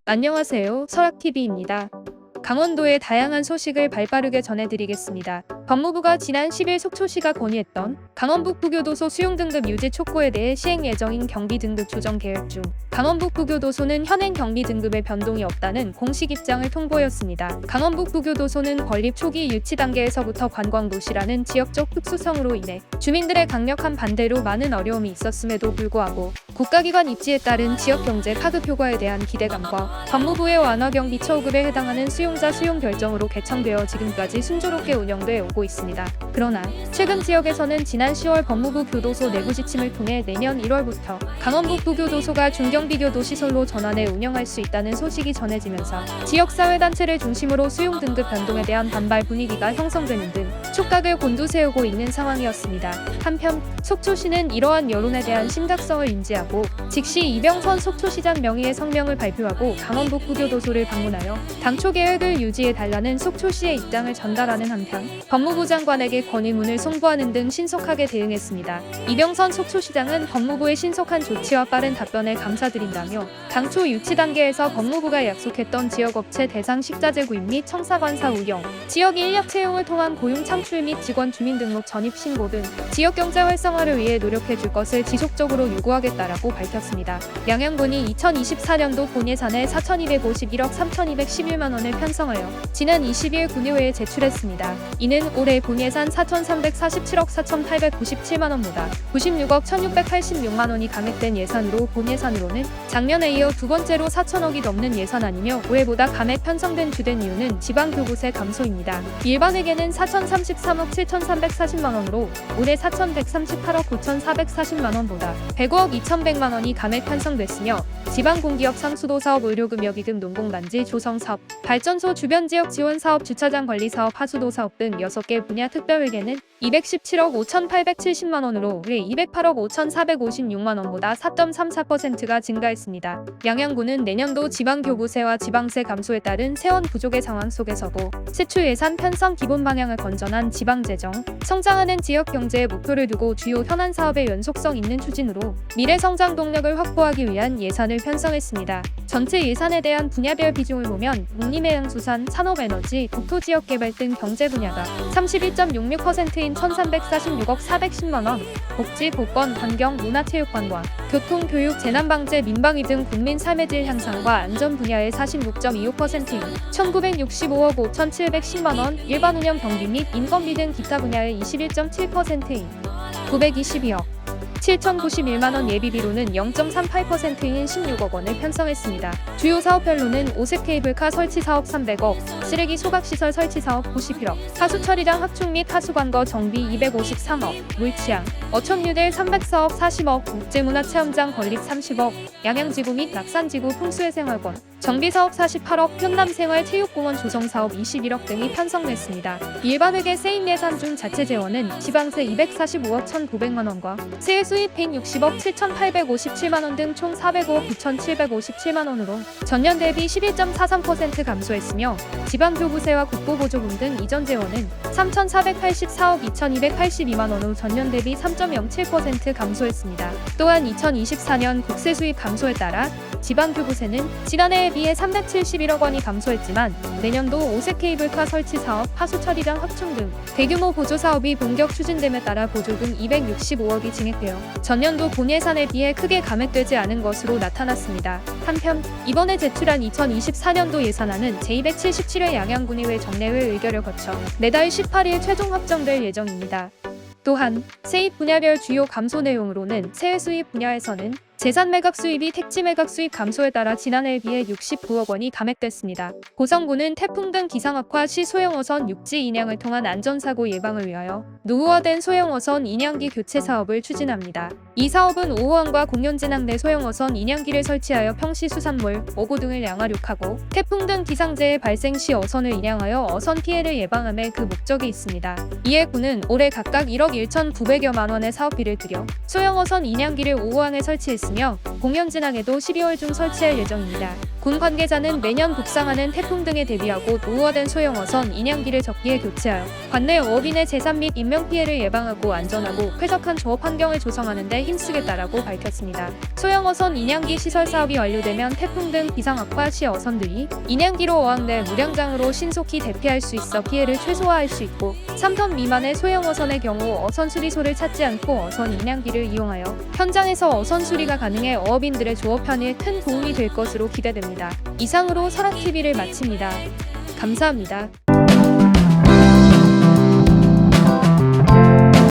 안녕하세요. 설악TV입니다. 강원도의 다양한 소식을 발빠르게 전해드리겠습니다. 법무부가 지난 10일 속초시가 건의했던 강원북 부교도소 수용등급 유지 촉구에 대해 시행 예정인 경비등급 조정 계획 중 강원북 부교도소는 현행 경비등급에 변동이 없다는 공식 입장을 통보했습니다. 강원북 부교도소는 건립 초기 유치 단계에서부터 관광도시라는 지역적 특수성으로 인해 주민들의 강력한 반대로 많은 어려움이 있었음에도 불구하고 국가기관 입지에 따른 지역경제 파급 효과에 대한 기대감과 법무부의 완화 경비 처우급에 해당하는 수용자 수용 결정으로 개청되어 지금까지 순조롭게 운영돼 오고 있습니다. 그러나 최근 지역에서는 지난 10월 법무부 교도소 내부 지침을 통해 내년 1월부터 강원북 부교도소가 중경비교도 시설로 전환해 운영할 수 있다는 소식이 전해지면서 지역사회단체를 중심으로 수용 등급 변동에 대한 반발 분위기가 형성되는 등 촉각을 곤두세우고 있는 상황이었습니다. 한편 속초시는 이러한 여론에 대한 심각성을 인지하고 즉시 이병선 속초시장 명의의 성명을 발표하고 강원북 부교도소를 방문하여 당초 계획을 유지해달라는 속초시의 입장을 전달하는 한편 법무부 장관에게 건의문을 송부하는 등 신속하게 대응했습니다. 이병선 속초시장은 법무부의 신속한 조치와 빠른 답변에 감사드린다며 당초 유치 단계에서 법무부가 약속했던 지역업체 대상 식자재 구입 및 청사관사 운영, 지역 인력 채용을 통한 고용 창출 및 직원 주민등록 전입 신고 등 지역경제 활성화를 위해 노력해줄 것을 지속적으로 요구하겠다라고 밝혔습니다. 양양군이 2024년도 본 예산에 4,251억 3,211만 원을 편성하여 지난 20일 군의회에 제출했습니다. 이는 올해 본 예산 4,347억 4,897만 원보다 96억 1,686만 원이 감액된 예산으로 본 예산으로는 작년에 이어 두 번째로 4,000억이 넘는 예산안이며 올해보다 감액 편성된 주된 이유는 지방교부세 감소입니다. 일반회계는 4,033억 7,340만 원으로 올해 4,138억 9,440만 원보다 105억 2,100만 원이 감액 편성됐으며 지방공기업 상수도 사업, 의료금역 이금 농공단지 조성 사업, 발전소 주변 지역 지원 사업, 주차장 관리 사업, 하수도 사업 등 6개 분야 특별회계는 217억 5,870만 원으로 올해 208억 5,456만 원보다 4.34%가 증가했습니다. 양양군은 내년도 지방교부세와 지방세 감소에 따른 세원 부족의 상황 속에서도 세출 예산 편성 기본 방향을 건전한 지방재정, 성장하는 지역경제의 목표를 두고 주요 현안 사업의 연속성 있는 추진으로 미래 성장 동력을 확보하기 위한 예산을 편성했습니다. 전체 예산에 대한 분야별 비중을 보면 농림해양수산, 산업에너지, 국토지역개발 등 경제 분야가 31.66%인 1,346억 410만 원, 복지, 보건, 환경, 문화체육관광, 교통, 교육, 재난방제, 민방위 등 국민 삶의 질 향상과 안전 분야의 46.25%인 1,965억 5,710만 원, 일반 운영 경비 및 인건비 등 기타 분야의 21.7%인 922억 7,091만 원, 예비비로는 0.38%인 16억 원을 편성했습니다. 주요 사업별로는 오색 케이블카 설치 사업 300억, 쓰레기 소각시설 설치 사업 91억, 하수 처리장 확충 및 하수관거 정비 253억, 물치양, 어촌뉴델 304억 40억, 국제문화체험장 건립 30억, 양양지구 및 낙산지구 풍수해생활권 정비사업 48억, 현남생활체육공원 조성사업 21억 등이 편성됐습니다. 일반회계 세입 예산 중 자체 재원은 지방세 245억 1,900만 원과 세액 수입인 60억 7,857만 원 등 총 405억 9,757만 원으로 전년 대비 11.43% 감소했으며 지방교부세와 국고보조금 등 이전 재원은 3,484억 2,282만 원으로 전년 대비 3.07% 감소했습니다. 또한 2024년 국세 수입 감소에 따라 지방교부세는 지난해에 비해 371억 원이 감소했지만 내년도 오색 케이블카 설치 사업, 하수 처리장 확충 등 대규모 보조 사업이 본격 추진됨에 따라 보조금 265억이 증액되어 전년도 본 예산에 비해 크게 감액되지 않은 것으로 나타났습니다. 한편 이번에 제출한 2024년도 예산안은 제277회 양양군의회 정례회 의결을 거쳐 내달 18일 최종 확정될 예정입니다. 또한 세입 분야별 주요 감소 내용으로는 세외 수입 분야에서는 재산 매각 수입이 택지 매각 수입 감소에 따라 지난해에 비해 69억 원이 감액됐습니다. 고성군은 태풍 등 기상 악화 시 소형어선 육지 인양을 통한 안전사고 예방을 위하여 노후화된 소형어선 인양기 교체 사업을 추진합니다. 이 사업은 5호항과 공연진항 내 소형어선 인양기를 설치하여 평시 수산물, 어구 등을 양화륙하고 태풍 등 기상재해 발생 시 어선을 인양하여 어선 피해를 예방함에 그 목적이 있습니다. 이에 군은 올해 각각 1억 1,900여만 원의 사업비를 들여 소형어선 인양기를 5호항에 설치했습니다. 공연진항에도 12월 중 설치할 예정입니다. 군 관계자는 매년 북상하는 태풍 등에 대비하고 노후화된 소형 어선 인양기를 적기에 교체하여 관내 어업인의 재산 및 인명 피해를 예방하고 안전하고 쾌적한 조업 환경을 조성하는 데 힘쓰겠다라고 밝혔습니다. 소형 어선 인양기 시설 사업이 완료되면 태풍 등 기상 악화 시 어선들이 인양기로 어항 내 무량장으로 신속히 대피할 수 있어 피해를 최소화할 수 있고 3톤 미만의 소형 어선의 경우 어선 수리소를 찾지 않고 어선 인양기를 이용하여 현장에서 어선 수리가 가능해 어업인들의 조업 편의에 큰 도움이 될 것으로 기대됩니다. 이상으로 설악TV를 마칩니다. 감사합니다.